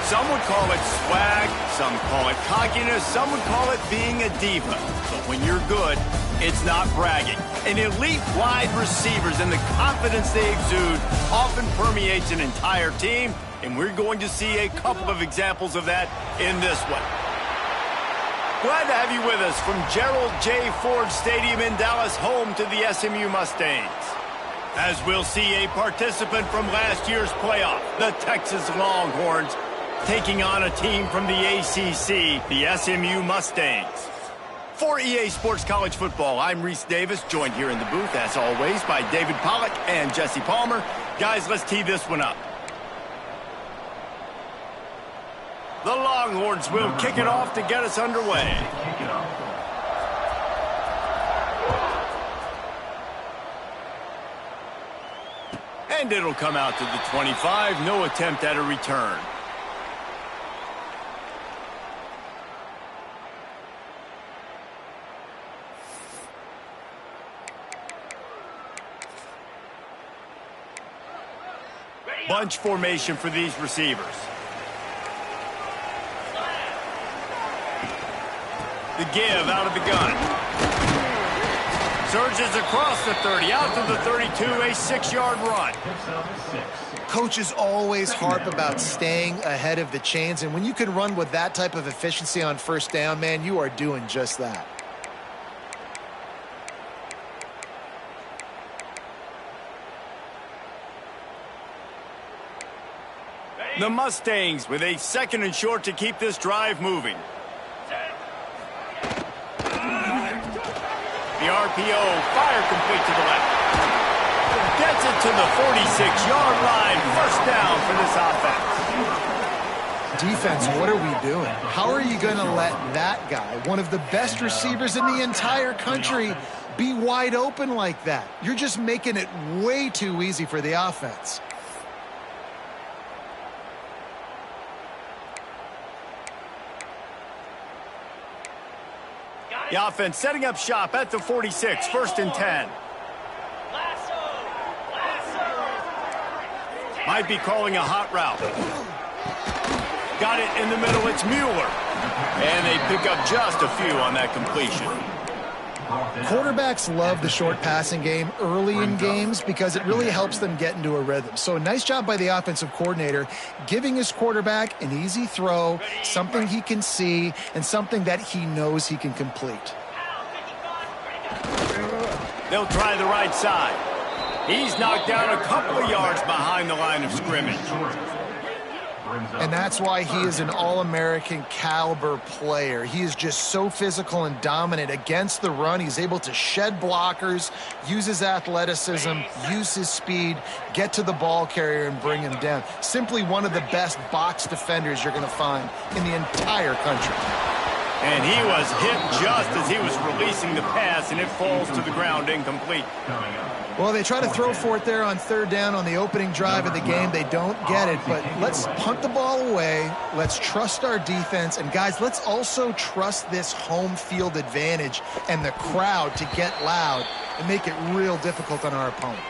Some would call it swag, some call it cockiness, some would call it being a diva. But when you're good, it's not bragging. And elite wide receivers and the confidence they exude often permeates an entire team, and we're going to see a couple of examples of that in this one. Glad to have you with us from Gerald J. Ford Stadium in Dallas, home to the SMU Mustangs. As we'll see a participant from last year's playoff, the Texas Longhorns, taking on a team from the ACC, the SMU Mustangs. For EA Sports College Football, I'm Reese Davis, joined here in the booth, as always, by David Pollack and Jesse Palmer. Guys, let's tee this one up. The Longhorns will kick it off to get us underway. And it'll come out to the 25, no attempt at a return. Bunch formation for these receivers. The give out of the gun. Surges across the 30, out to the 32, a 6-yard run. Coaches always harp about staying ahead of the chains, and when you can run with that type of efficiency on first down, man, you are doing just that. The Mustangs with a 2nd and short to keep this drive moving. The RPO, fire complete to the left. Gets it to the 46-yard line. First down for this offense. Defense, what are we doing? How are you going to let that guy, one of the best receivers in the entire country, be wide open like that? You're just making it way too easy for the offense. The offense setting up shop at the 46, 1st and 10. Might be calling a hot route. Got it in the middle, it's Mueller. And they pick up just a few on that completion. Quarterbacks love the short passing game early in games because it really helps them get into a rhythm. So nice job by the offensive coordinator giving his quarterback an easy throw, something he can see, and something that he knows he can complete. They'll try the right side. He's knocked down a couple of yards behind the line of scrimmage. And that's why he is an All-American caliber player. He is just so physical and dominant against the run. He's able to shed blockers, use his athleticism, use his speed, get to the ball carrier and bring him down. Simply one of the best box defenders you're going to find in the entire country. And he was hit just as he was releasing the pass, and it falls to the ground incomplete. Well, they try to throw for it there on 3rd down on the opening drive of the game. They don't get it, but let's punt the ball away. Let's trust our defense. And, guys, let's also trust this home field advantage and the crowd to get loud and make it real difficult on our opponent.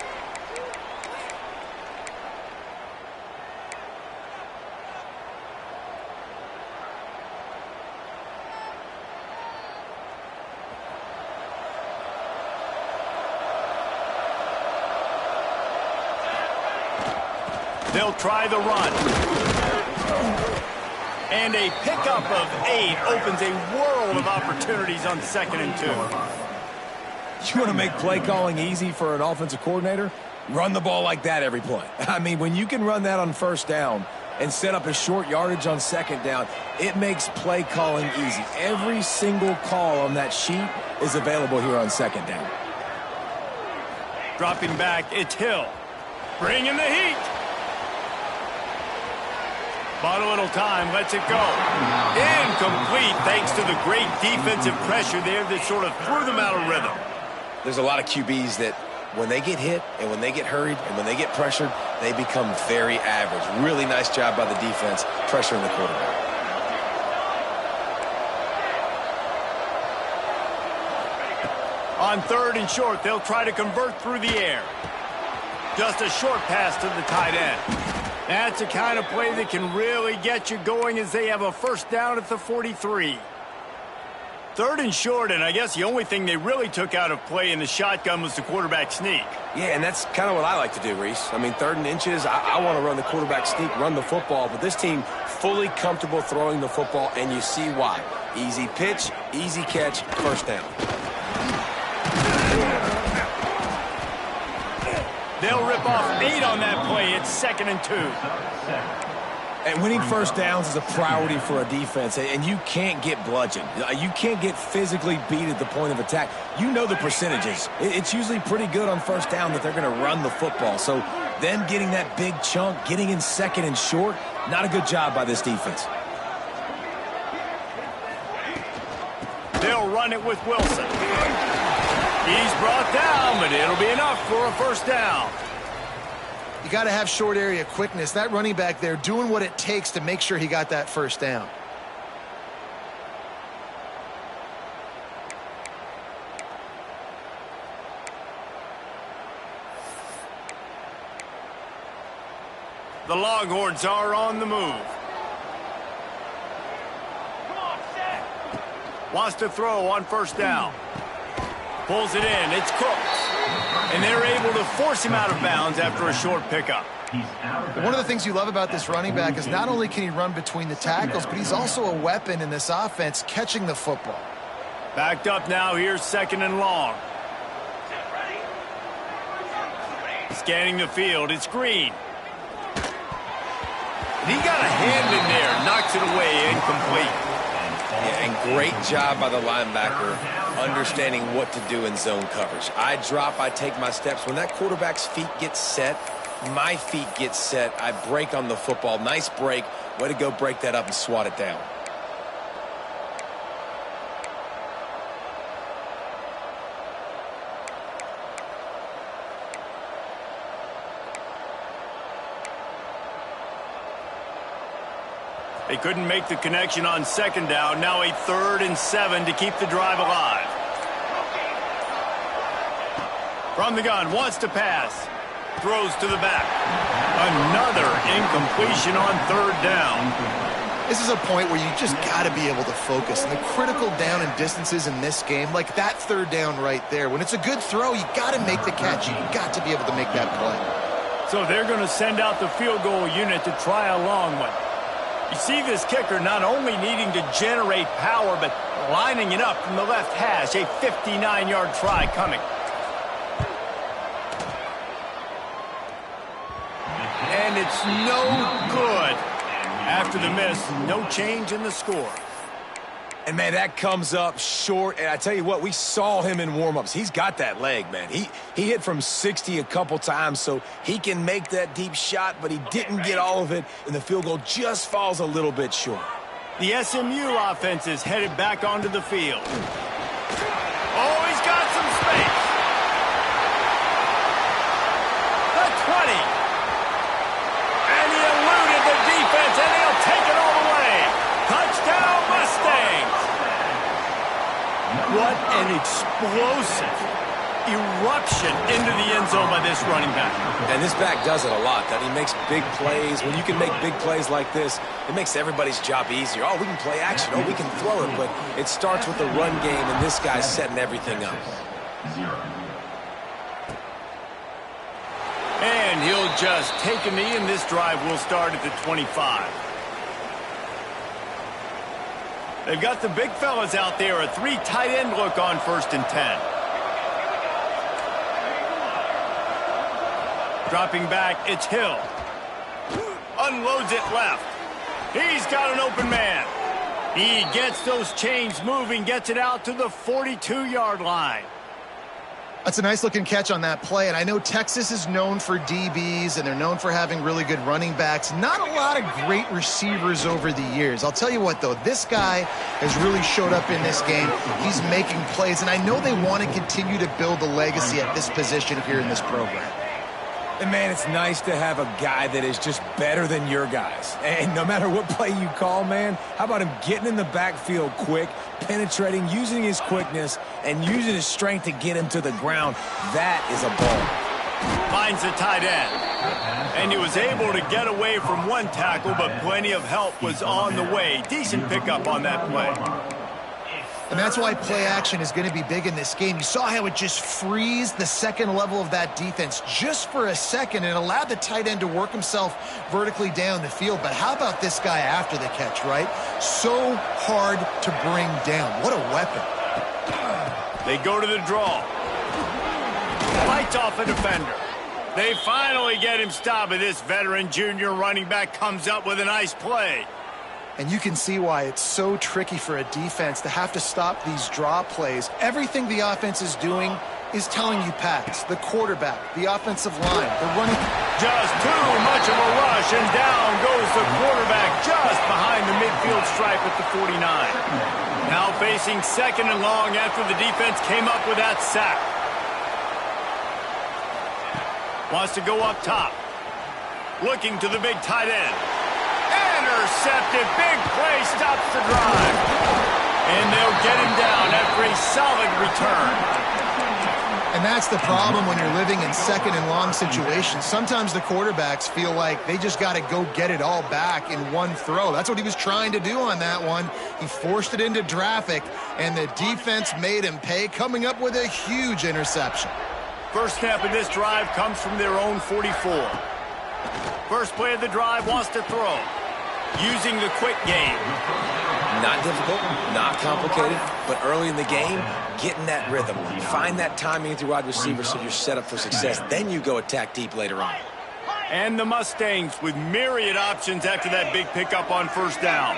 They'll try the run. And a pickup of 8 opens a world of opportunities on 2nd and 2. You want to make play calling easy for an offensive coordinator? Run the ball like that every play. I mean, when you can run that on 1st down and set up a short yardage on 2nd down, it makes play calling easy. Every single call on that sheet is available here on 2nd down. Dropping back, it's Hill. Bringing the heat. Bought a little time, lets it go. Incomplete thanks to the great defensive pressure there that sort of threw them out of rhythm. There's a lot of QBs that when they get hit and when they get hurried and when they get pressured, they become very average. Really nice job by the defense pressuring the quarterback. On 3rd and short, they'll try to convert through the air. Just a short pass to the tight end. That's the kind of play that can really get you going as they have a first down at the 43. Third and short, and I guess the only thing they really took out of play in the shotgun was the quarterback sneak. Yeah, and that's kind of what I like to do, Reese. I mean, 3rd and inches, I want to run the quarterback sneak, run the football, but this team fully comfortable throwing the football, and you see why. Easy pitch, easy catch, first down. They'll rip off 8 on that play. It's 2nd and 2. And winning first downs is a priority for a defense, and you can't get bludgeoned. You can't get physically beat at the point of attack. You know the percentages. It's usually pretty good on first down that they're going to run the football. So them getting that big chunk, getting in 2nd and short, not a good job by this defense. They'll run it with Wilson. He's brought down, but it'll be enough for a first down. You got to have short area quickness. That running back there doing what it takes to make sure he got that first down. The Longhorns are on the move. Wants to throw on first down. Pulls it in. It's Cook. And they're able to force him out of bounds after a short pickup. One of the things you love about this running back is not only can he run between the tackles, but he's also a weapon in this offense catching the football. Backed up now. Here's 2nd and long. Scanning the field. It's Green. He got a hand in there. Knocks it away. Incomplete. Yeah, and great job by the linebacker understanding what to do in zone coverage. I drop, I take my steps. When that quarterback's feet get set, my feet get set. I break on the football. Nice break. Way to go break that up and swat it down. They couldn't make the connection on 2nd down. Now a 3rd and 7 to keep the drive alive. From the gun, wants to pass. Throws to the back. Another incompletion on 3rd down. This is a point where you just got to be able to focus. And the critical down and distances in this game, like that 3rd down right there. When it's a good throw, you got to make the catch. You got to be able to make that play. So they're going to send out the field goal unit to try a long one. You see this kicker not only needing to generate power, but lining it up from the left hash. A 59-yard try coming. And it's no good. After the miss, no change in the score. And, man, that comes up short. And I tell you what, we saw him in warm-ups. He's got that leg, man. He hit from 60 a couple times, so he can make that deep shot, but he didn't get all of it, and the field goal just falls a little bit short. The SMU offense is headed back onto the field. Oh, he's got some space. The 20. And he eluded the defense, and he'll take it all the way. Touchdown, Mustangs. What an explosive eruption into the end zone by this running back. And this back does it a lot. That he makes big plays. When you can make big plays like this, it makes everybody's job easier. Oh, we can play action. Oh, we can throw it. But it starts with the run game, and this guy's setting everything up. And he'll just take a knee, and this drive will start at the 25. They've got the big fellas out there. A 3 tight end look on 1st and 10. Dropping back, it's Hill. Unloads it left. He's got an open man. He gets those chains moving, gets it out to the 42-yard line. That's a nice-looking catch on that play, and I know Texas is known for DBs, and they're known for having really good running backs. Not a lot of great receivers over the years. I'll tell you what, though, this guy has really showed up in this game. He's making plays, and I know they want to continue to build a legacy at this position here in this program. And, man, it's nice to have a guy that is just better than your guys. And no matter what play you call, man, how about him getting in the backfield quick, penetrating, using his quickness, and using his strength to get him to the ground? That is a ball. Finds the tight end. And he was able to get away from one tackle, but plenty of help was on the way. Decent pickup on that play. And that's why play action is going to be big in this game. You saw how it just frees the second level of that defense just for a second and allowed the tight end to work himself vertically down the field. But how about this guy after the catch, right? So hard to bring down. What a weapon. They go to the draw. Fights off a defender. They finally get him stopped, but this veteran junior running back comes up with a nice play. And you can see why it's so tricky for a defense to have to stop these draw plays. Everything the offense is doing is telling you pass. The quarterback, the offensive line, the running. Just too much of a rush, and down goes the quarterback just behind the midfield stripe at the 49. Now facing second and long after the defense came up with that sack. Wants to go up top. Looking to the big tight end. Intercepted. Big play stops the drive. And they'll get him down after a solid return. And that's the problem when you're living in second and long situations. Sometimes the quarterbacks feel like they just got to go get it all back in one throw. That's what he was trying to do on that one. He forced it into traffic, and the defense made him pay, coming up with a huge interception. First snap of this drive comes from their own 44. First play of the drive, wants to throw. Using the quick game. Not difficult, not complicated, but early in the game, getting that rhythm. Find that timing with your wide receiver so you're set up for success. Then you go attack deep later on. And the Mustangs with myriad options after that big pickup on first down.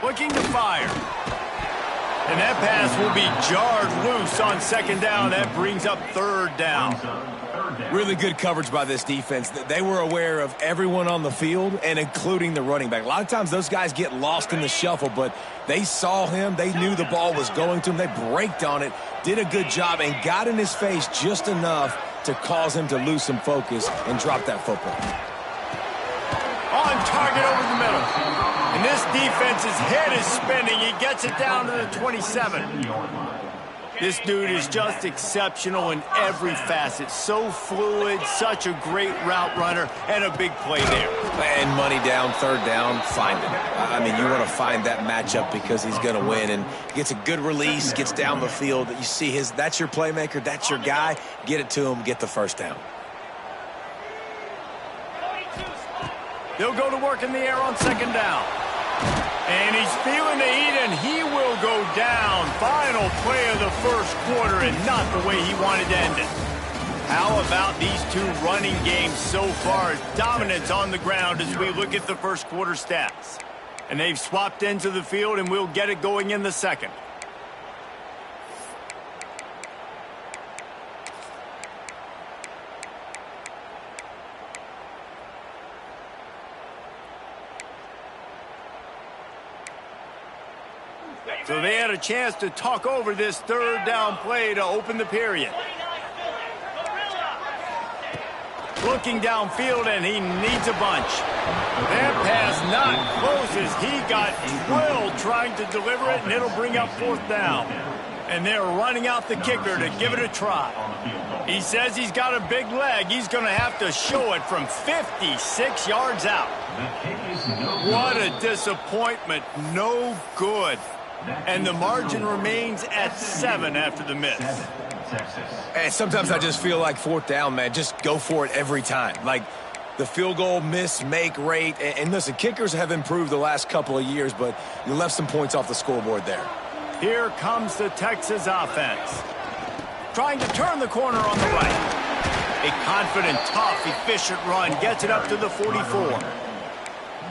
Looking to fire. And that pass will be jarred loose on second down. That brings up third down. Really good coverage by this defense. They were aware of everyone on the field and including the running back. A lot of times those guys get lost in the shuffle, but they saw him. They knew the ball was going to him. They braked on it, did a good job, and got in his face just enough to cause him to lose some focus and drop that football. On target over the middle. And this defense's head is spinning. He gets it down to the 27. This dude is just exceptional in every facet. So fluid, such a great route runner, and a big play there. And money down, third down, find him. I mean, you want to find that matchup because he's going to win, and gets a good release, gets down the field. You see that's your playmaker, that's your guy. Get it to him, get the first down. They'll go to work in the air on second down. And he's feeling the heat, and he will go down. Final play of the first quarter, and not the way he wanted to end it. How about these two running games so far? Dominance on the ground as we look at the first quarter stats. And they've swapped ends of the field, and we'll get it going in the second. So they had a chance to talk over this third down play to open the period. Looking downfield, and he needs a bunch. That pass not close as he got drilled trying to deliver it, and it'll bring up fourth down. And they're running out the kicker to give it a try. He says he's got a big leg. He's going to have to show it from 56 yards out. What a disappointment. No good. And the margin remains at 7 after the miss. And sometimes I just feel like fourth down, man, just go for it every time. Like the field goal miss-make rate. And listen, kickers have improved the last couple of years, but you left some points off the scoreboard there. Here comes the Texas offense. Trying to turn the corner on the right. A confident, tough, efficient run gets it up to the 44.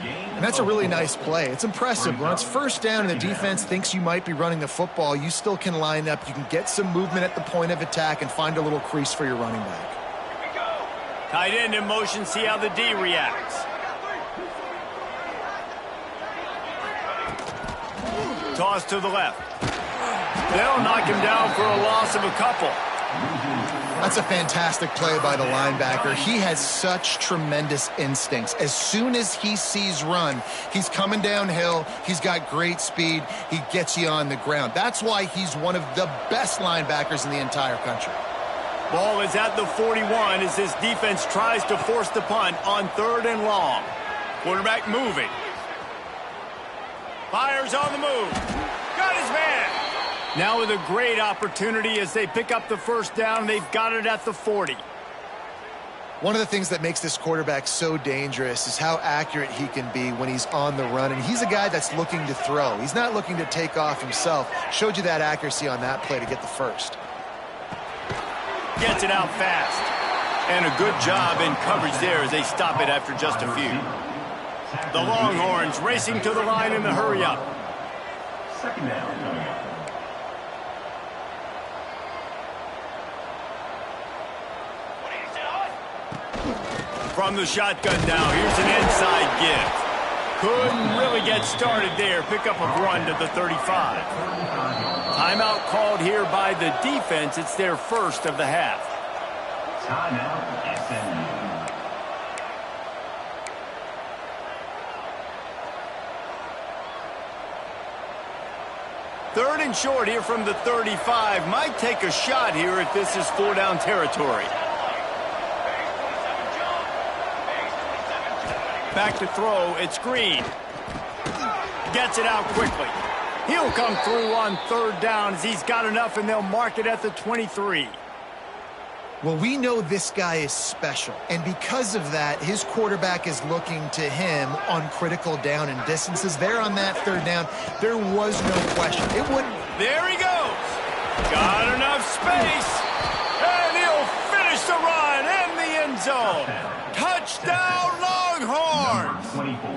And that's a really nice play. It's impressive. When it's first down and the defense thinks you might be running the football, you still can line up. You can get some movement at the point of attack and find a little crease for your running back. Tight end in motion, see how the D reacts. Toss to the left. They'll knock him down for a loss of a couple. That's a fantastic play by the linebacker. He has such tremendous instincts. As soon as he sees run, he's coming downhill. He's got great speed. He gets you on the ground. That's why he's one of the best linebackers in the entire country. Ball is at the 41 as his defense tries to force the punt on 3rd and long. Quarterback moving. Fires on the move. Got his man. Now with a great opportunity as they pick up the first down. They've got it at the 40. One of the things that makes this quarterback so dangerous is how accurate he can be when he's on the run. And he's a guy that's looking to throw. He's not looking to take off himself. Showed you that accuracy on that play to get the first. Gets it out fast. And a good job in coverage there as they stop it after just a few. The Longhorns racing to the line in the hurry-up. Second down coming up. From the shotgun now, here's an inside give. Couldn't really get started there. Pick up a run to the 35. Timeout called here by the defense. It's their first of the half. Timeout, SMU. Third and short here from the 35. Might take a shot here if this is 4-down territory. Back to throw, it's Green. Gets it out quickly. He'll come through on 3rd down as he's got enough, and they'll mark it at the 23. Well, we know this guy is special, and because of that, his quarterback is looking to him on critical down and distances. There on that 3rd down, there was no question. It wouldn't. There he goes. Got enough space, and he'll finish the run in the end zone. Touchdown, Longhorns! 24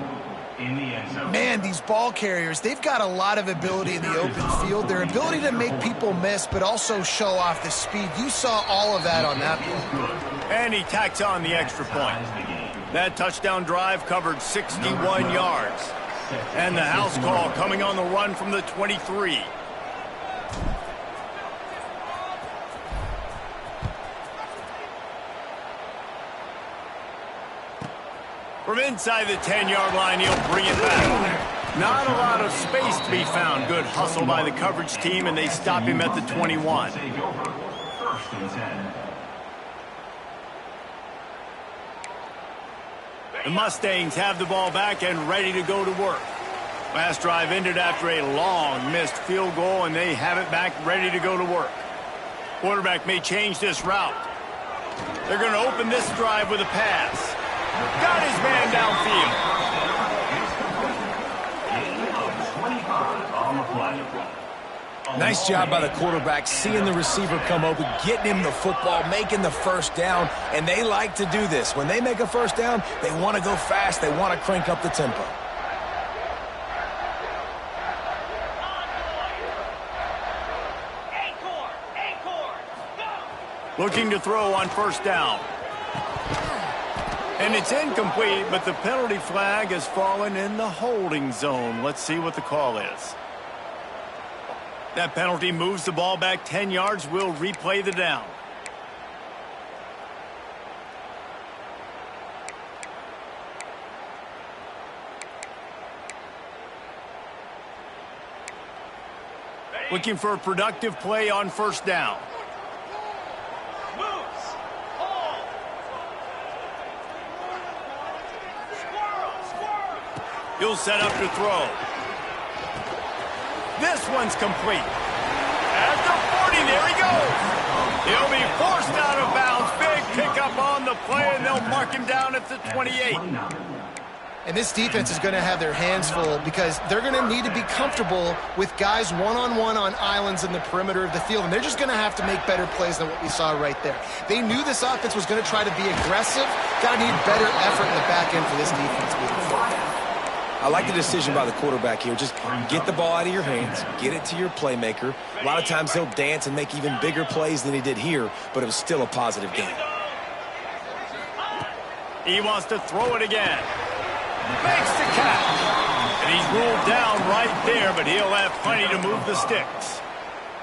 in the end zone. Man, these ball carriers, they've got a lot of ability in the open field. Their ability to make people miss, but also show off the speed. You saw all of that on that play. And he tacks on the extra point. That touchdown drive covered 61 yards. And the house call coming on the run from the 23. From inside the 10-yard line, he'll bring it back. Not a lot of space to be found. Good hustle by the coverage team, and they stop him at the 21. Take over. 1st and 10. The Mustangs have the ball back and ready to go to work. Last drive ended after a long missed field goal, and they have it back ready to go to work. Quarterback may change this route. They're going to open this drive with a pass. Got his man downfield. Nice job by the quarterback, seeing the receiver come open, getting him the football, making the first down, and they like to do this. When they make a first down, they want to go fast, they want to crank up the tempo. Looking to throw on 1st down. And it's incomplete, but the penalty flag has fallen in the holding zone. Let's see what the call is. That penalty moves the ball back 10 yards. We'll replay the down. Looking for a productive play on 1st down. He'll set up to throw. This one's complete. At the 40, there he goes. He'll be forced out of bounds. Big pickup on the play, and they'll mark him down at the 28. And this defense is going to have their hands full because they're going to need to be comfortable with guys one-on-one on islands in the perimeter of the field, and they're just going to have to make better plays than what we saw right there. They knew this offense was going to try to be aggressive. Got to need better effort in the back end for this defense moving forward. I like the decision by the quarterback here. Just get the ball out of your hands, get it to your playmaker. A lot of times he'll dance and make even bigger plays than he did here, but it was still a positive game. He wants to throw it again. Makes the catch. And he's ruled down right there, but he'll have plenty to move the sticks.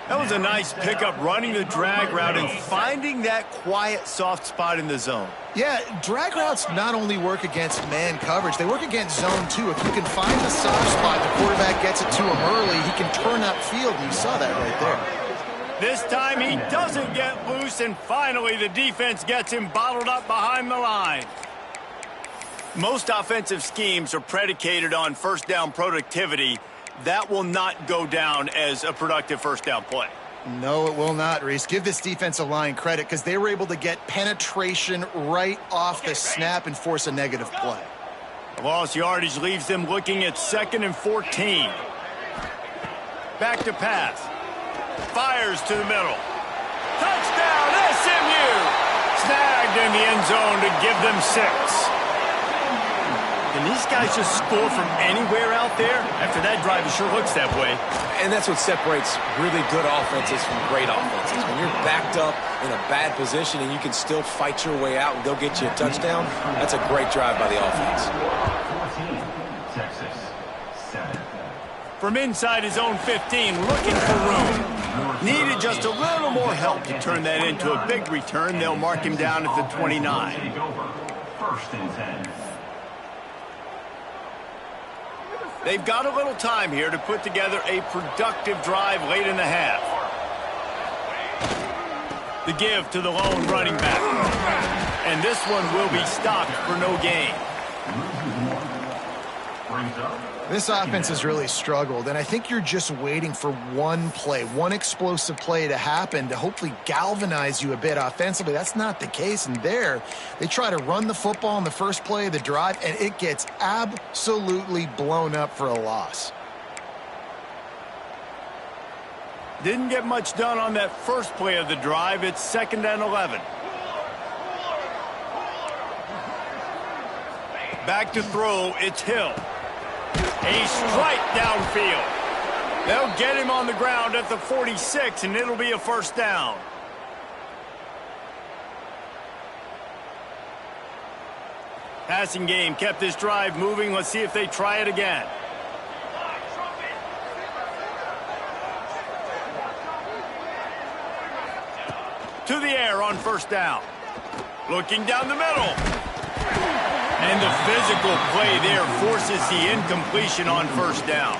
That was a nice pickup, running the drag route and finding that quiet, soft spot in the zone. Yeah, drag routes not only work against man coverage, they work against zone too. If you can find the soft spot, the quarterback gets it to him early, he can turn upfield, and you saw that right there. This time he doesn't get loose, and finally the defense gets him bottled up behind the line. Most offensive schemes are predicated on first down productivity. That will not go down as a productive first down play. No, it will not, Reese. Give this defensive line credit because they were able to get penetration right off the snap and force a negative play. Lost yardage leaves them looking at 2nd and 14. Back to pass. Fires to the middle. Touchdown, SMU! Snagged in the end zone to give them 6. Can these guys just score from anywhere out there? After that drive, it sure looks that way. And that's what separates really good offenses from great offenses. When you're backed up in a bad position and you can still fight your way out and go get you a touchdown, that's a great drive by the offense. 14, Texas, 7. From inside his own 15, looking for room. Needed just a little more help to turn that into a big return. They'll mark him down at the 29. Take over. 1st and 10. They've got a little time here to put together a productive drive late in the half. The give to the lone running back. And this one will be stopped for no gain. This offense has really struggled, and I think you're just waiting for one play, one explosive play to happen to hopefully galvanize you a bit offensively. That's not the case, and there they try to run the football in the first play of the drive, and it gets absolutely blown up for a loss. Didn't get much done on that first play of the drive. It's 2nd and 11. Back to throw, it's Hill. A strike downfield. They'll get him on the ground at the 46, and it'll be a first down. Passing game kept this drive moving. Let's see if they try it again. To the air on first down. Looking down the middle. And the physical play there forces the incompletion on first down.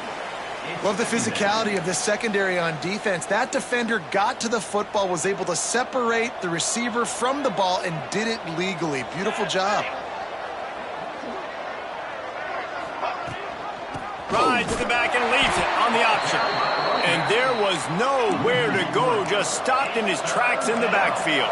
Love the physicality of the secondary on defense. That defender got to the football, was able to separate the receiver from the ball, and did it legally. Beautiful job. Rides the back and leaves it on the option. And there was nowhere to go, just stopped in his tracks in the backfield.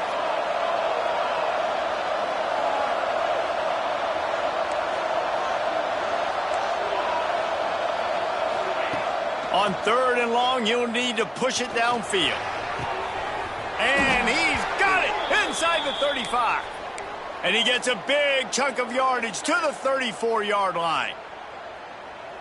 On 3rd and long, you'll need to push it downfield. And he's got it inside the 35. And he gets a big chunk of yardage to the 34-yard line.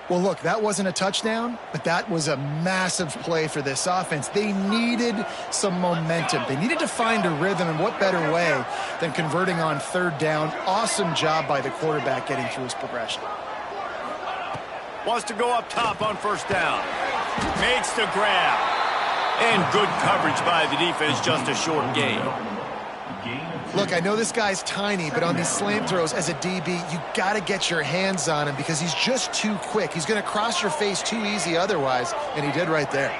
Well, look, that wasn't a touchdown, but that was a massive play for this offense. They needed some momentum. They needed to find a rhythm, and what better way than converting on 3rd down. Awesome job by the quarterback getting through his progression. Wants to go up top on first down. Makes the grab. And good coverage by the defense, just a short gain. Look, I know this guy's tiny, but on these slant throws as a DB, you got to get your hands on him because he's just too quick. He's going to cross your face too easy otherwise, and he did right there.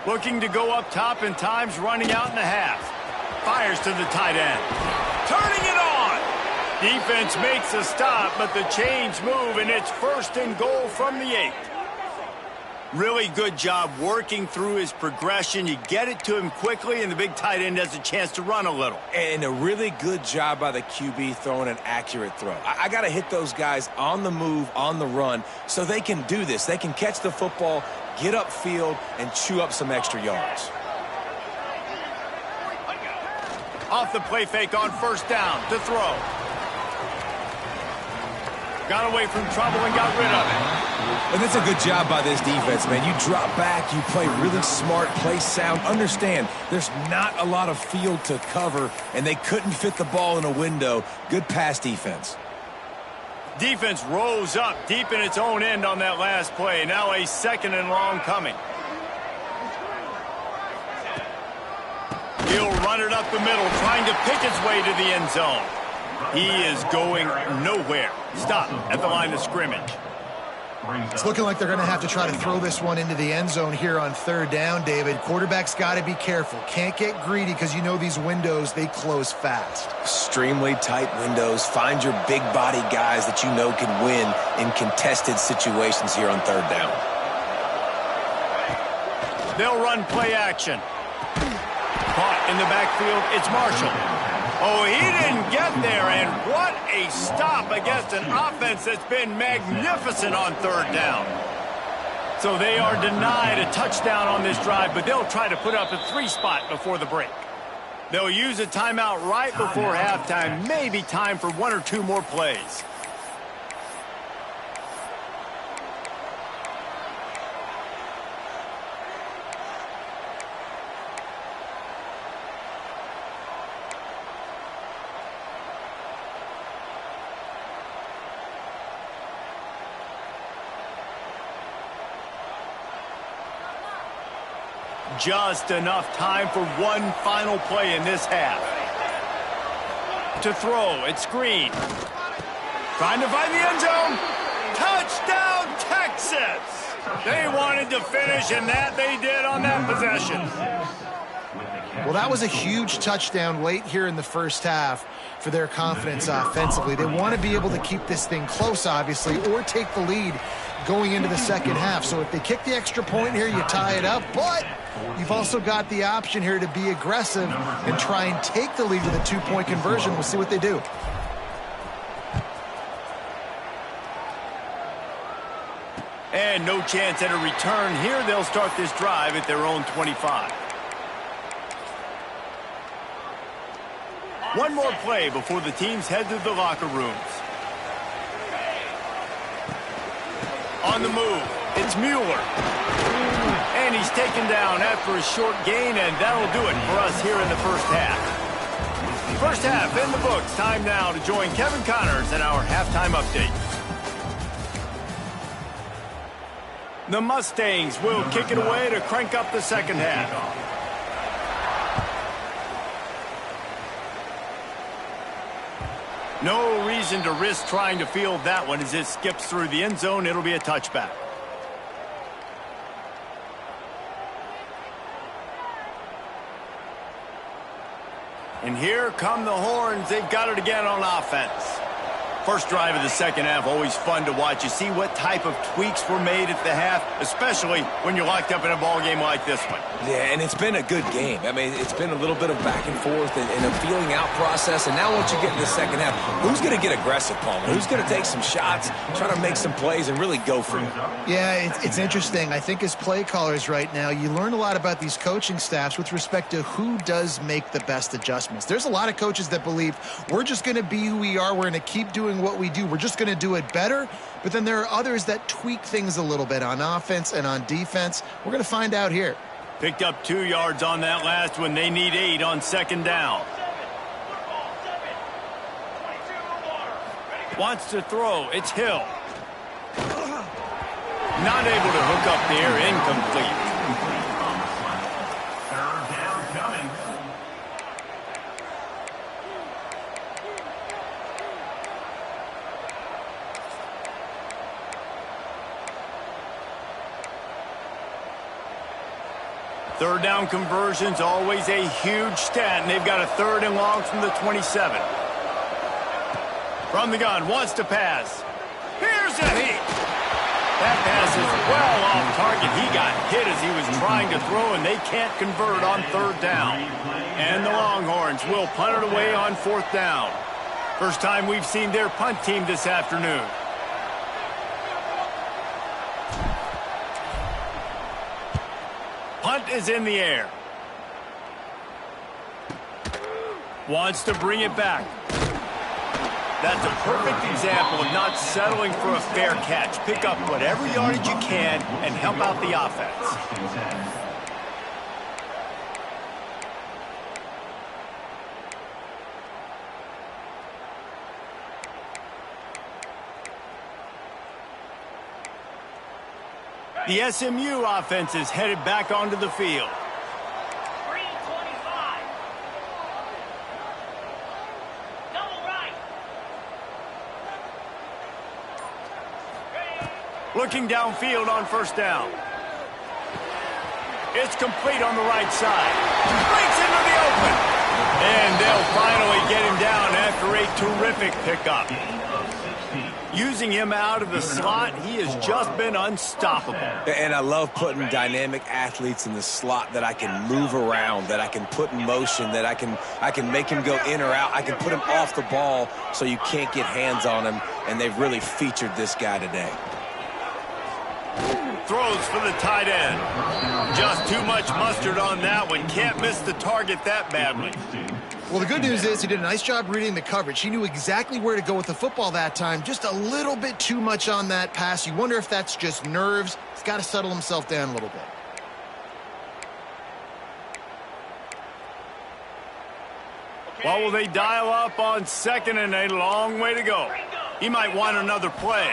Looking to go up top, and time's running out in the half. Fires to the tight end. Turning it on. Defense makes a stop, but the chains move, and it's 1st and goal from the 8. Really good job working through his progression. You get it to him quickly, and the big tight end has a chance to run a little. And a really good job by the QB throwing an accurate throw. I got to hit those guys on the move, on the run, so they can do this. They can catch the football, get upfield, and chew up some extra yards. Off the play fake on first down to throw. Got away from trouble and got rid of it. And that's a good job by this defense, man. You drop back, you play really smart, play sound. Understand, there's not a lot of field to cover, and they couldn't fit the ball in a window. Good pass defense. Defense rose up deep in its own end on that last play. Now a 2nd and long coming. He'll run it up the middle, trying to pick his way to the end zone. He is going nowhere. Stop at the line of scrimmage. It's looking like they're going to have to try to throw this one into the end zone here on third down, David. Quarterback's got to be careful. Can't get greedy because you know these windows, they close fast. Extremely tight windows. Find your big body guys that you know can win in contested situations here on third down. They'll run play action. Caught in the backfield, it's Marshall. Oh, he didn't get there, and what a stop against an offense that's been magnificent on third down. So they are denied a touchdown on this drive, but they'll try to put up a 3-spot before the break. They'll use a timeout right before halftime, maybe time for 1 or 2 more plays. Just enough time for one final play in this half. To throw, it's Green. Trying to find the end zone. Touchdown, Texas! They wanted to finish, and that they did on that possession. Well, that was a huge touchdown late here in the first half for their confidence offensively. They want to be able to keep this thing close, obviously, or take the lead going into the second half. So if they kick the extra point here, you tie it up, but you've also got the option here to be aggressive and try and take the lead with a 2-point conversion. We'll see what they do. And no chance at a return here. They'll start this drive at their own 25. One more play before the teams head to the locker rooms. On the move, it's Mueller. And he's taken down after a short gain, and that'll do it for us here in the first half. First half in the books. Time now to join Kevin Connors in our halftime update. The Mustangs will kick it away to crank up the second half. No reason to risk trying to field that one as it skips through the end zone. It'll be a touchback. And here come the horns. They've got it again on offense. First drive of the second half, always fun to watch. You see what type of tweaks were made at the half, especially when you're locked up in a ball game like this one. Yeah, and it's been a good game. I mean, it's been a little bit of back and forth and a feeling out process. And now once you get in the second half, who's going to get aggressive, Palmer? Who's going to take some shots, try to make some plays, and really go for it? Yeah, it's interesting. I think as play callers right now, you learn a lot about these coaching staffs with respect to who does make the best adjustments. There's a lot of coaches that believe we're just going to be who we are. We're going to keep doing what we do. We're just going to do it better. But then there are others that tweak things a little bit on offense and on defense. We're going to find out here. Picked up 2 yards on that last one. They need 8 on second down. Wants to throw. It's Hill. Not able to hook up there. Incomplete. Third down coming. Third down conversion's always a huge stat, and they've got a 3rd and long from the 27. From the gun, wants to pass. Here's a hit. That pass is well off target. He got hit as he was trying to throw, and they can't convert on 3rd down. And the Longhorns will punt it away on 4th down. First time we've seen their punt team this afternoon. Punt is in the air. Wants to bring it back. That's a perfect example of not settling for a fair catch. Pick up whatever yardage you can and help out the offense. The SMU offense is headed back onto the field. Looking downfield on first down. It's complete on the right side. Breaks into the open. And they'll finally get him down after a terrific pickup. Using him out of the slot, he has just been unstoppable. And I love putting dynamic athletes in the slot that I can move around, that I can put in motion, that I can make him go in or out. I can put him off the ball so you can't get hands on him, and they've really featured this guy today. Throws for the tight end. Just too much mustard on that one. Can't miss the target that badly. Well, the good news is he did a nice job reading the coverage. He knew exactly where to go with the football that time. Just a little bit too much on that pass. You wonder if that's just nerves. He's got to settle himself down a little bit. What will they dial up on second and a long way to go? He might want another play.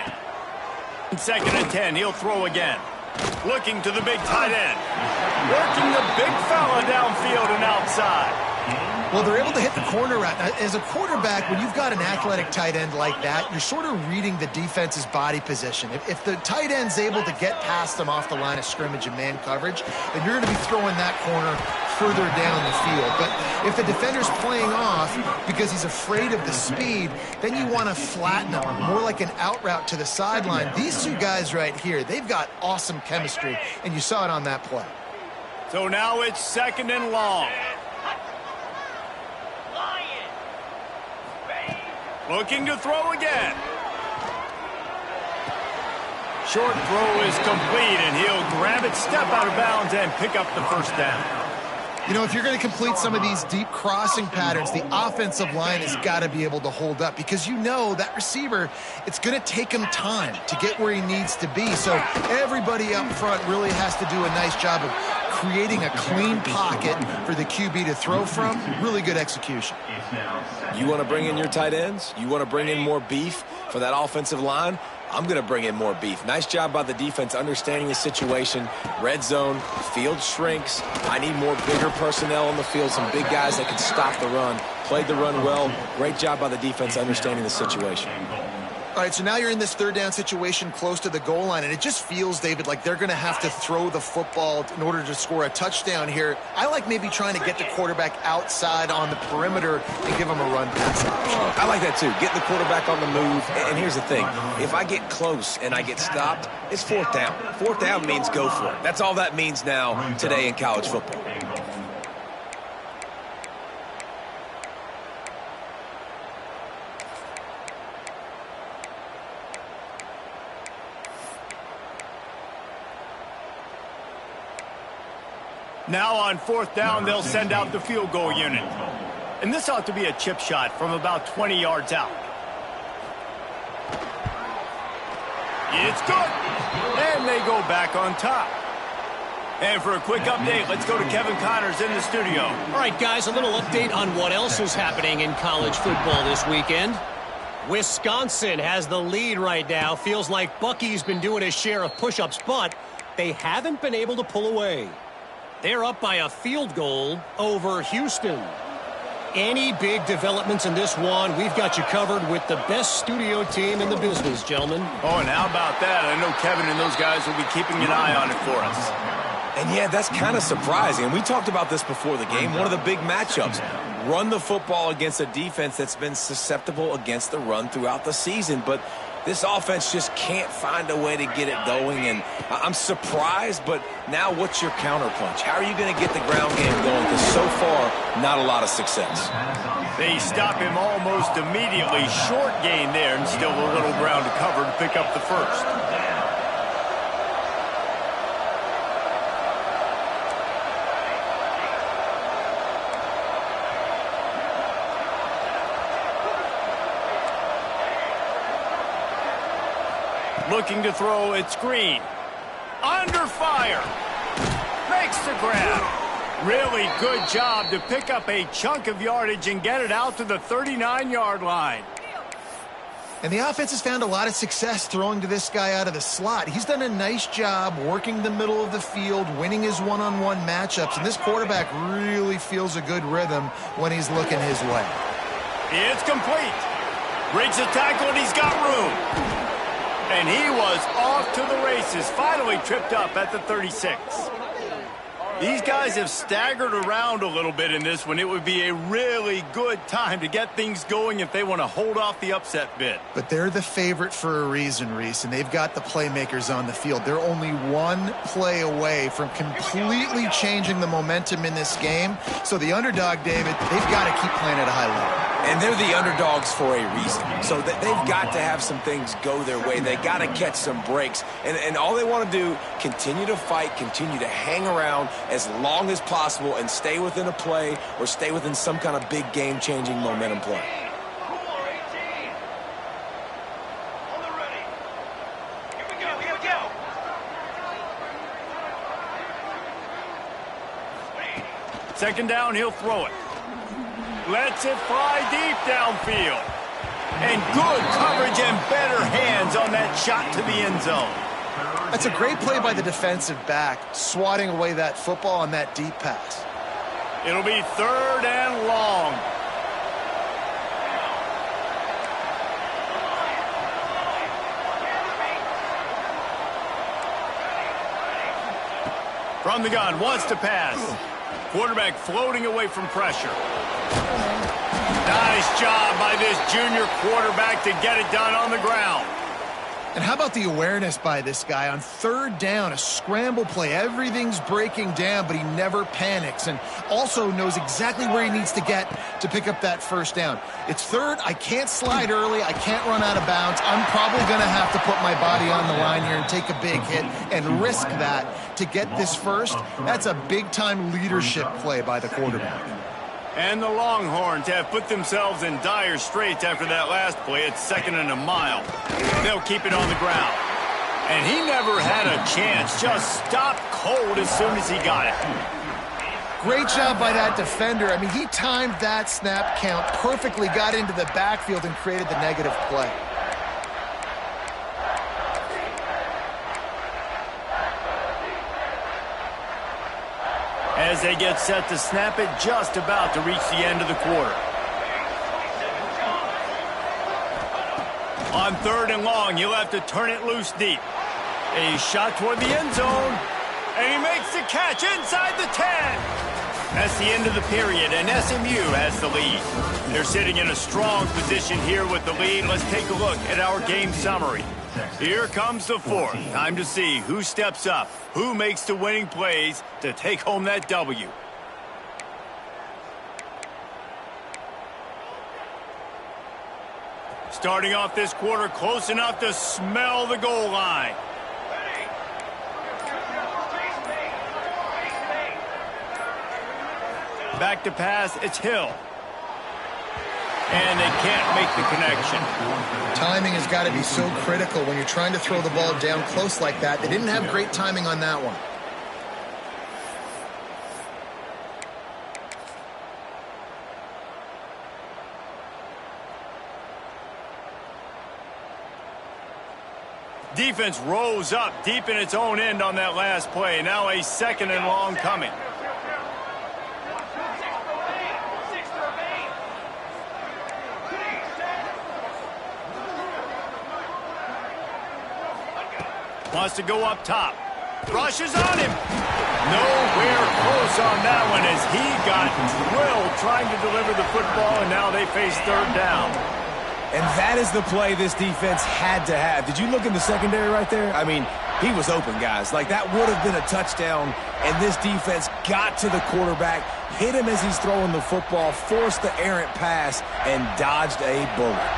Second and 10, he'll throw again. Looking to the big tight end. Working the big fella downfield and outside. Well, they're able to hit the corner route. As a quarterback, when you've got an athletic tight end like that, you're sort of reading the defense's body position. If the tight end's able to get past them off the line of scrimmage and man coverage, then you're going to be throwing that corner further down the field. But if the defender's playing off because he's afraid of the speed, then you want to flatten him, more like an out route to the sideline. These two guys right here, they've got awesome chemistry, and you saw it on that play. So now it's second and long. Looking to throw again. Short throw is complete, and he'll grab it, step out of bounds, and pick up the first down. You know, if you're going to complete some of these deep crossing patterns, the offensive line has got to be able to hold up because you know that receiver, it's going to take him time to get where he needs to be. So everybody up front really has to do a nice job of creating a clean pocket for the QB to throw from. Really good execution. You want to bring in your tight ends? You want to bring in more beef for that offensive line? I'm going to bring in more beef. Nice job by the defense understanding the situation. Red zone, field shrinks. I need more bigger personnel on the field, some big guys that can stop the run. Played the run well. Great job by the defense understanding the situation. All right, so now you're in this third down situation close to the goal line, and it just feels, David, like they're going to have to throw the football in order to score a touchdown here. I like maybe trying to get the quarterback outside on the perimeter and give him a run pass option. I like that, too. Get the quarterback on the move. And here's the thing. If I get close and I get stopped, it's fourth down. Fourth down means go for it. That's all that means now today in college football. Now on fourth down, they'll send out the field goal unit. And this ought to be a chip shot from about 20 yards out. It's good. And they go back on top. And for a quick update, let's go to Kevin Connors in the studio. All right, guys, a little update on what else is happening in college football this weekend. Wisconsin has the lead right now. Feels like Bucky's been doing his share of push-ups, but they haven't been able to pull away. They're up by a field goal over Houston. Any big developments in this one, we've got you covered with the best studio team in the business, gentlemen. Oh, and how about that? I know Kevin and those guys will be keeping an eye on it for us. And, yeah, that's kind of surprising. And we talked about this before the game. One of the big matchups. Run the football against a defense that's been susceptible against the run throughout the season. But this offense just can't find a way to get it going. And I'm surprised, but now what's your counterpunch? How are you going to get the ground game going? Because so far, not a lot of success. They stop him almost immediately. Short gain there, and still a little ground to cover to pick up the first. Looking to throw, it's Green. Under fire. Makes the grab. Really good job to pick up a chunk of yardage and get it out to the 39-yard line. And the offense has found a lot of success throwing to this guy out of the slot. He's done a nice job working the middle of the field, winning his one-on-one matchups, and this quarterback really feels a good rhythm when he's looking his way. It's complete. Breaks the tackle, and he's got room. And he was off to the races, finally tripped up at the 36. These guys have staggered around a little bit in this one. It would be a really good time to get things going if they want to hold off the upset bid. But they're the favorite for a reason, Reese, and they've got the playmakers on the field. They're only one play away from completely changing the momentum in this game. So the underdog, David, they've got to keep playing at a high level. And they're the underdogs for a reason. So they've got to have some things go their way. They got to catch some breaks. And all they want to do, continue to fight, continue to hang around as long as possible and stay within a play or stay within some kind of big game-changing momentum play. Second down, he'll throw it. Lets it fly deep downfield. And good coverage and better hands on that shot to the end zone. That's a great play by the defensive back, swatting away that football on that deep pass. It'll be third and long. From the gun, wants to pass. Quarterback floating away from pressure. Nice job by this junior quarterback to get it done on the ground. And how about the awareness by this guy on third down, a scramble play. Everything's breaking down, but he never panics and also knows exactly where he needs to get to pick up that first down. It's third. I can't slide early. I can't run out of bounds. I'm probably going to have to put my body on the line here and take a big hit and risk that to get this first. That's a big-time leadership play by the quarterback. And the Longhorns have put themselves in dire straits after that last play. It's second and a mile. They'll keep it on the ground. And he never had a chance. Just stopped cold as soon as he got it. Great job by that defender. I mean, he timed that snap count perfectly, got into the backfield and created the negative play. As they get set to snap it, just about to reach the end of the quarter. On third and long, you'll have to turn it loose deep. A shot toward the end zone, and he makes the catch inside the 10. That's the end of the period, and SMU has the lead. They're sitting in a strong position here with the lead. Let's take a look at our game summary. Here comes the fourth. Time to see who steps up, who makes the winning plays to take home that W. Starting off this quarter close enough to smell the goal line. Back to pass, it's Hill. And they can't make the connection. Timing has got to be so critical when you're trying to throw the ball down close like that. They didn't have great timing on that one. Defense rose up deep in its own end on that last play. Now a second and long coming. Wants to go up top. Rushes on him. Nowhere close on that one as he got drilled trying to deliver the football, and now they face third down. And that is the play this defense had to have. Did you look in the secondary right there? I mean, he was open, guys. Like, that would have been a touchdown, and this defense got to the quarterback, hit him as he's throwing the football, forced the errant pass, and dodged a bullet.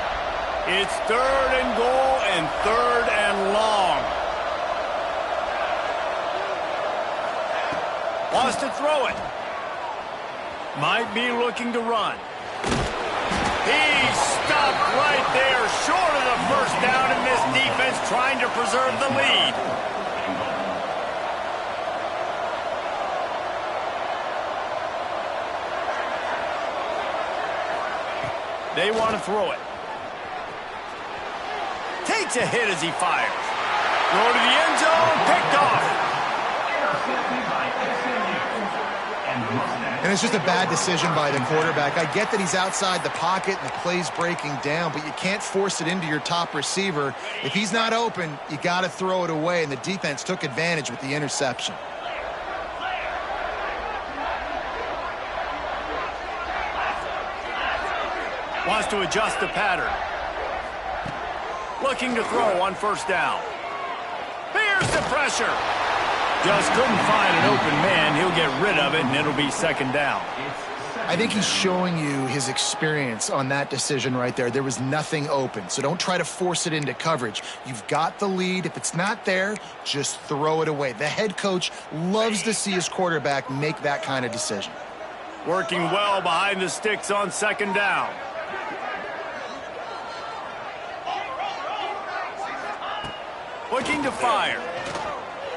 It's third and goal and third and long. Wants to throw it. Might be looking to run. He's stopped right there, short of the first down in this defense, trying to preserve the lead. They want to throw it. Takes a hit as he fires. Throw to the end zone, picked off. And it's just a bad decision by the quarterback. I get that he's outside the pocket and the play's breaking down, but you can't force it into your top receiver. If he's not open, you got to throw it away, and the defense took advantage with the interception. Wants to adjust the pattern. Looking to throw on first down. Here's the pressure. Just couldn't find an open man. He'll get rid of it, and it'll be second down. I think he's showing you his experience on that decision right there. There was nothing open, so don't try to force it into coverage. You've got the lead. If it's not there, just throw it away. The head coach loves to see his quarterback make that kind of decision. Working well behind the sticks on second down. Looking to fire.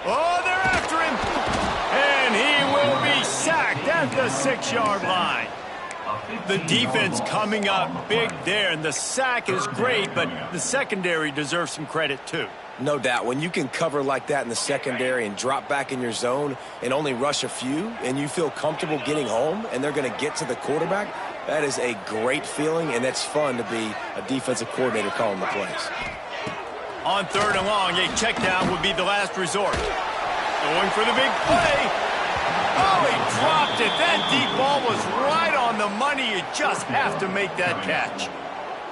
Oh, they're after him. And he will be sacked at the 6-yard line. The defense coming up big there, and the sack is great, but the secondary deserves some credit too. No doubt. When you can cover like that in the secondary and drop back in your zone and only rush a few, and you feel comfortable getting home and they're going to get to the quarterback, that is a great feeling, and it's fun to be a defensive coordinator calling the plays. On third and long, a check down would be the last resort. Going for the big play. Oh, he dropped it. That deep ball was right on the money. You just have to make that catch.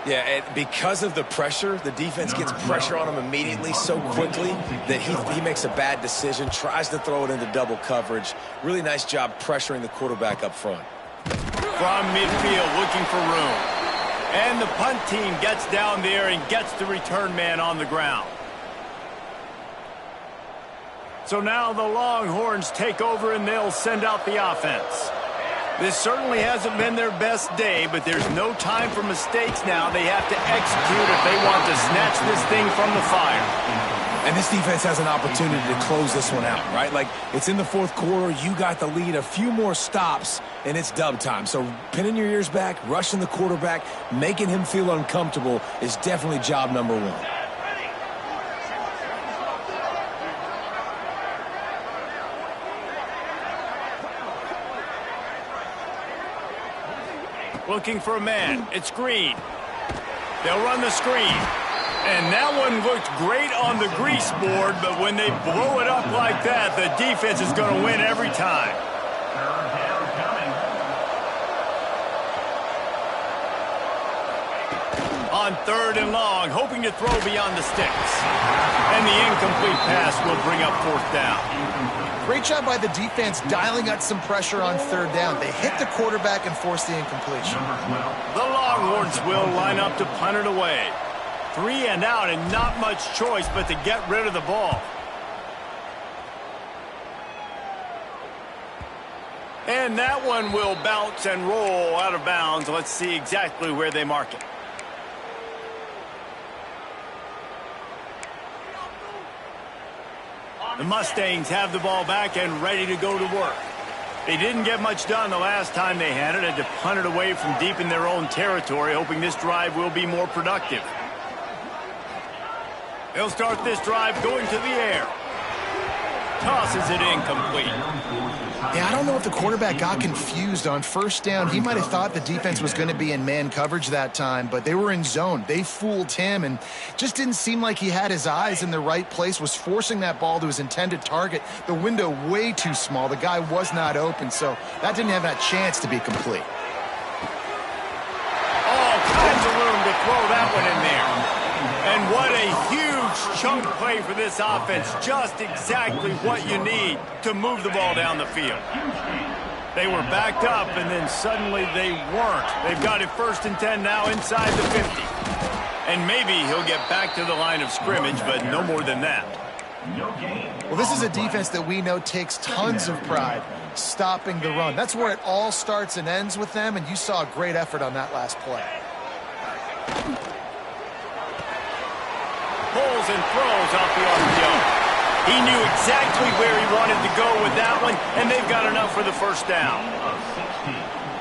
Yeah, and because of the pressure, the defense gets pressure on him immediately so quickly that he makes a bad decision, tries to throw it into double coverage. Really nice job pressuring the quarterback up front. From midfield, looking for room. And the punt team gets down there and gets the return man on the ground. So now the Longhorns take over and they'll send out the offense. This certainly hasn't been their best day, but there's no time for mistakes now. They have to execute if they want to snatch this thing from the fire. And this defense has an opportunity to close this one out, right? Like, it's in the fourth quarter, you got the lead, a few more stops, and it's dub time. So pinning your ears back, rushing the quarterback, making him feel uncomfortable is definitely job number one. Looking for a man. It's Green. They'll run the screen. And that one looked great on the grease board, but when they blow it up like that, the defense is going to win every time. On third and long, hoping to throw beyond the sticks. And the incomplete pass will bring up fourth down. Great job by the defense dialing up some pressure on third down. They hit the quarterback and forced the incompletion. The Longhorns will line up to punt it away. 3 and out and not much choice but to get rid of the ball. And that one will bounce and roll out of bounds. Let's see exactly where they mark it. The Mustangs have the ball back and ready to go to work. They didn't get much done the last time they had it. Had to punt it away from deep in their own territory, hoping this drive will be more productive. They'll start this drive going to the air. Tosses it incomplete. Yeah, I don't know if the quarterback got confused on first down. He might have thought the defense was going to be in man coverage that time, but they were in zone. They fooled him and just didn't seem like he had his eyes in the right place, was forcing that ball to his intended target. The window way too small. The guy was not open, so that didn't have that chance to be complete. All kinds of room to throw that one in there. And what a huge chunk play for this offense. Just exactly what you need to move the ball down the field. They were backed up, and then suddenly they weren't. They've got it 1st and 10 now inside the 50. And maybe he'll get back to the line of scrimmage, but no more than that. Well, this is a defense that we know takes tons of pride stopping the run. That's where it all starts and ends with them, and you saw a great effort on that last play. Pulls and throws off the RPO. He knew exactly where he wanted to go with that one, and they've got enough for the first down.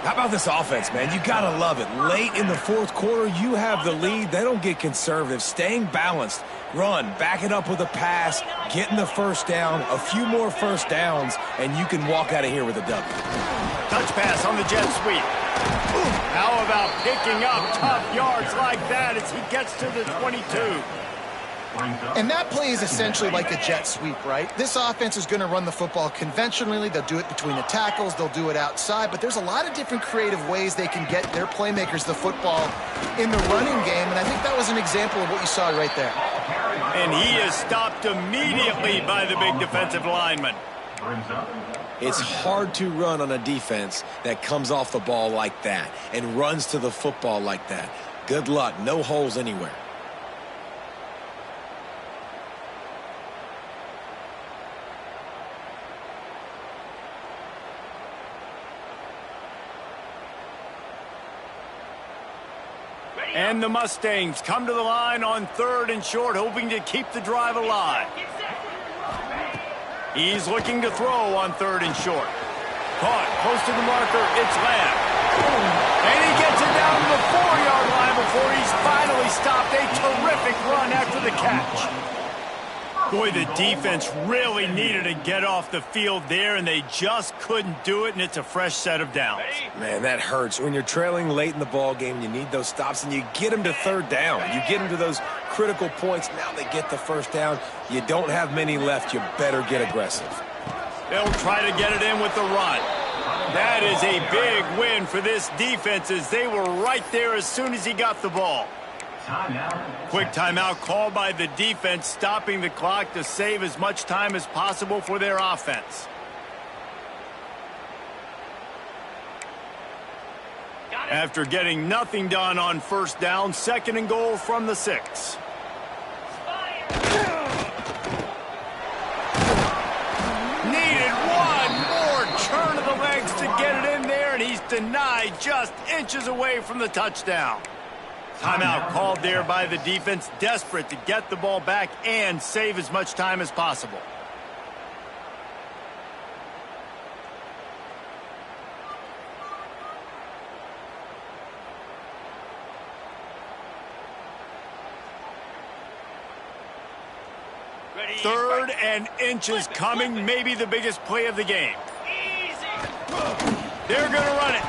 How about this offense, man? You got to love it. Late in the fourth quarter, you have the lead. They don't get conservative. Staying balanced. Run, back it up with a pass, getting the first down, a few more first downs, and you can walk out of here with a W. Touch pass on the jet sweep. How about picking up tough yards like that as he gets to the 22? And that play is essentially like a jet sweep, right? This offense is going to run the football conventionally. They'll do it between the tackles. They'll do it outside. But there's a lot of different creative ways they can get their playmakers the football in the running game. And I think that was an example of what you saw right there. And he is stopped immediately by the big defensive lineman. It's hard to run on a defense that comes off the ball like that and runs to the football like that. Good luck. No holes anywhere. And the Mustangs come to the line on 3rd and short, hoping to keep the drive alive. He's looking to throw on 3rd and short. Caught close to the marker. It's Lamb. And he gets it down to the 4-yard line before he's finally stopped. A terrific run after the catch. Boy, the defense really needed to get off the field there, and they just couldn't do it, and it's a fresh set of downs. Man, that hurts. When you're trailing late in the ball game, you need those stops, and you get them to 3rd down. You get them to those critical points. Now they get the first down. You don't have many left. You better get aggressive. They'll try to get it in with the run. That is a big win for this defense, as they were right there as soon as he got the ball. Quick timeout called by the defense, stopping the clock to save as much time as possible for their offense. After getting nothing done on first down, 2nd and goal from the 6. Needed one more turn of the legs to get it in there, and he's denied just inches away from the touchdown. Timeout called there by the defense, desperate to get the ball back and save as much time as possible. Third and inches coming, maybe the biggest play of the game. They're going to run it.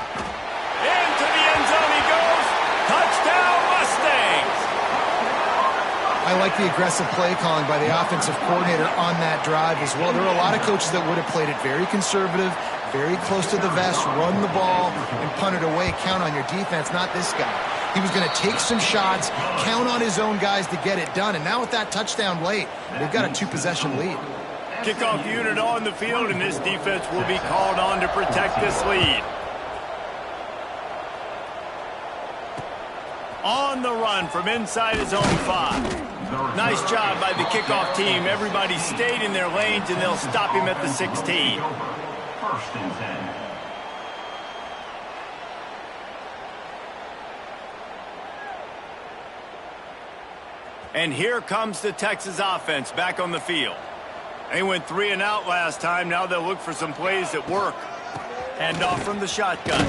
Into the end zone he goes. Touchdown, Mustangs! I like the aggressive play calling by the offensive coordinator on that drive as well. There are a lot of coaches that would have played it very conservative, very close to the vest, run the ball, and punt it away. Count on your defense, not this guy. He was going to take some shots, count on his own guys to get it done. And now with that touchdown late, they've got a 2-possession lead. Kickoff unit on the field, and this defense will be called on to protect this lead. On the run from inside his own 5. Nice job by the kickoff team. Everybody stayed in their lanes, and they'll stop him at the 16. 1st and 10. And here comes the Texas offense back on the field. They went 3 and out last time. Now they'll look for some plays that work. Hand off from the shotgun.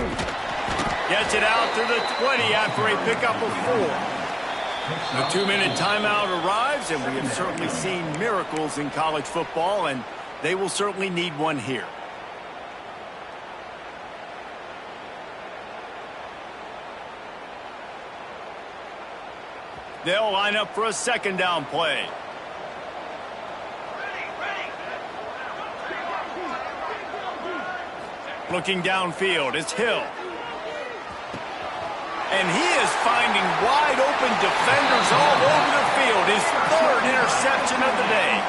Gets it out to the 20 after a pickup of 4. The 2-minute timeout arrives, and we have certainly seen miracles in college football, and they will certainly need one here. They'll line up for a 2nd down play. Looking downfield, it's Hill. And he is finding wide open defenders all over the field. His 3rd interception of the day.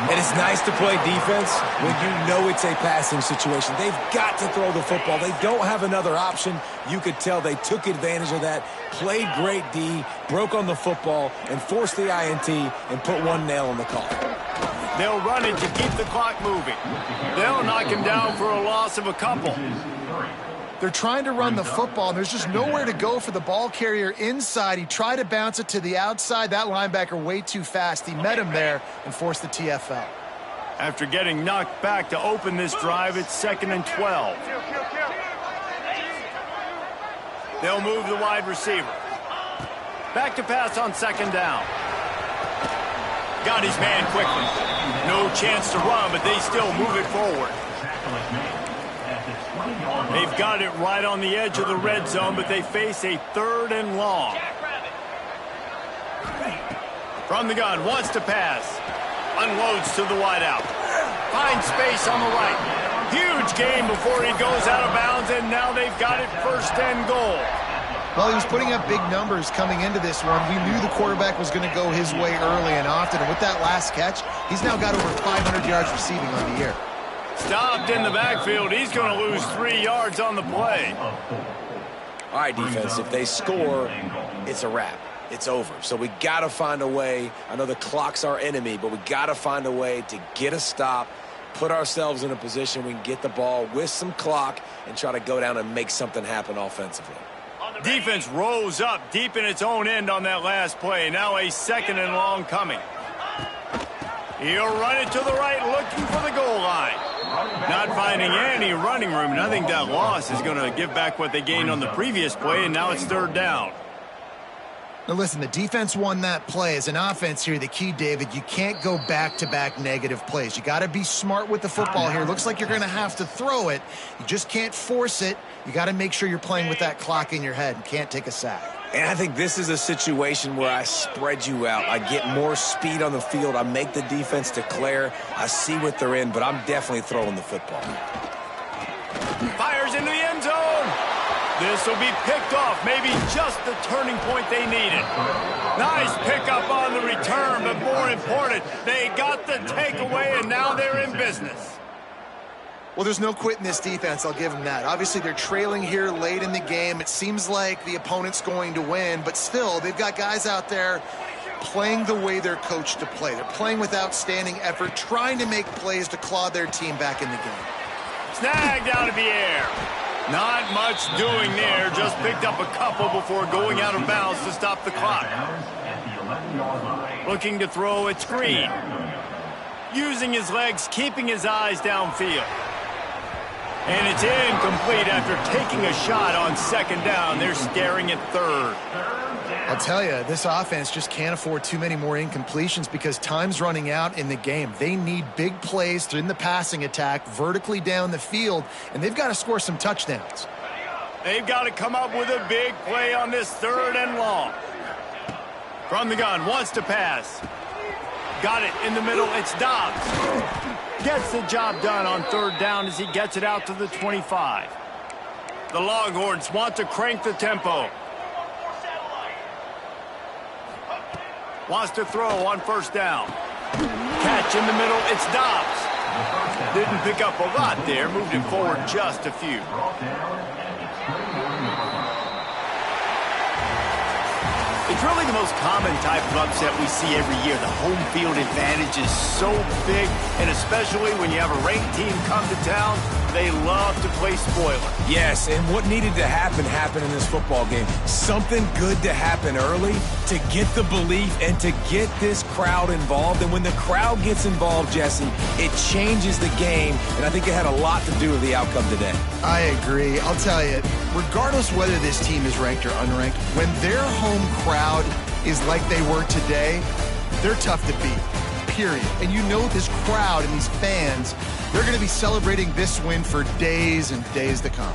And it's nice to play defense when you know it's a passing situation. They've got to throw the football. They don't have another option. You could tell they took advantage of that, played great D, broke on the football, and forced the INT and put one nail in the coffin. They'll run it to keep the clock moving. They'll knock him down for a loss of a couple. They're trying to run the football, and there's just nowhere to go for the ball carrier inside. He tried to bounce it to the outside. That linebacker way too fast. He met him there and forced the TFL. After getting knocked back to open this drive, it's 2nd and 12. They'll move the wide receiver. Back to pass on second down. Got his man quickly. No chance to run, but they still move it forward. They've got it right on the edge of the red zone, but they face a 3rd and long. From the gun, wants to pass. Unloads to the wideout. Finds space on the right. Huge gain before he goes out of bounds, and now they've got it 1st and goal. Well, he was putting up big numbers coming into this one. We knew the quarterback was going to go his way early and often, and with that last catch, he's now got over 500 yards receiving on the year. Stopped in the backfield. He's going to lose 3 yards on the play. All right, defense, if they score, it's a wrap. It's over. So we got to find a way. I know the clock's our enemy, but we got to find a way to get a stop, put ourselves in a position we can get the ball with some clock and try to go down and make something happen offensively. Defense rose up deep in its own end on that last play. Now a 2nd and long coming. He'll run it to the right, looking for the goal line. Not finding any running room, and I think that loss is going to give back what they gained on the previous play, and now it's 3rd down. Now listen, the defense won that play. As an offense here, the key, David, you can't go back-to-back negative plays. You got to be smart with the football here. Looks like you're going to have to throw it. You just can't force it. You got to make sure you're playing with that clock in your head and can't take a sack. And I think this is a situation where I spread you out. I get more speed on the field. I make the defense declare. I see what they're in, but I'm definitely throwing the football. Fires into the end zone. This will be picked off, maybe just the turning point they needed. Nice pickup on the return, but more important, they got the takeaway, and now they're in business. Well, there's no quitting this defense, I'll give them that. Obviously, they're trailing here late in the game. It seems like the opponent's going to win, but still, they've got guys out there playing the way they're coached to play. They're playing with outstanding effort, trying to make plays to claw their team back in the game. Snagged out of the air. Not much doing there, just picked up a couple before going out of bounds to stop the clock. Looking to throw it screen. Using his legs, keeping his eyes downfield. And it's incomplete after taking a shot on 2nd down. They're staring at 3rd. I'll tell you, this offense just can't afford too many more incompletions because time's running out in the game. They need big plays in the passing attack, vertically down the field, and they've got to score some touchdowns. They've got to come up with a big play on this 3rd and long. From the gun, wants to pass. Got it in the middle, it's Dobbs. Gets the job done on 3rd down as he gets it out to the 25. The Longhorns want to crank the tempo. Wants to throw on 1st down. Catch in the middle, it's Dobbs. Didn't pick up a lot there, moved him forward just a few. It's really the most common type of upset we see every year. The home field advantage is so big, and especially when you have a ranked team come to town, they love to play spoiler. Yes, and what needed to happen happened in this football game. Something good to happen early to get the belief and to get this crowd involved. And when the crowd gets involved, Jesse, it changes the game, and I think it had a lot to do with the outcome today. I agree. I'll tell you, regardless whether this team is ranked or unranked, when their home crowd is like they were today, they're tough to beat, period. And you know this crowd and these fans, they're going to be celebrating this win for days and days to come.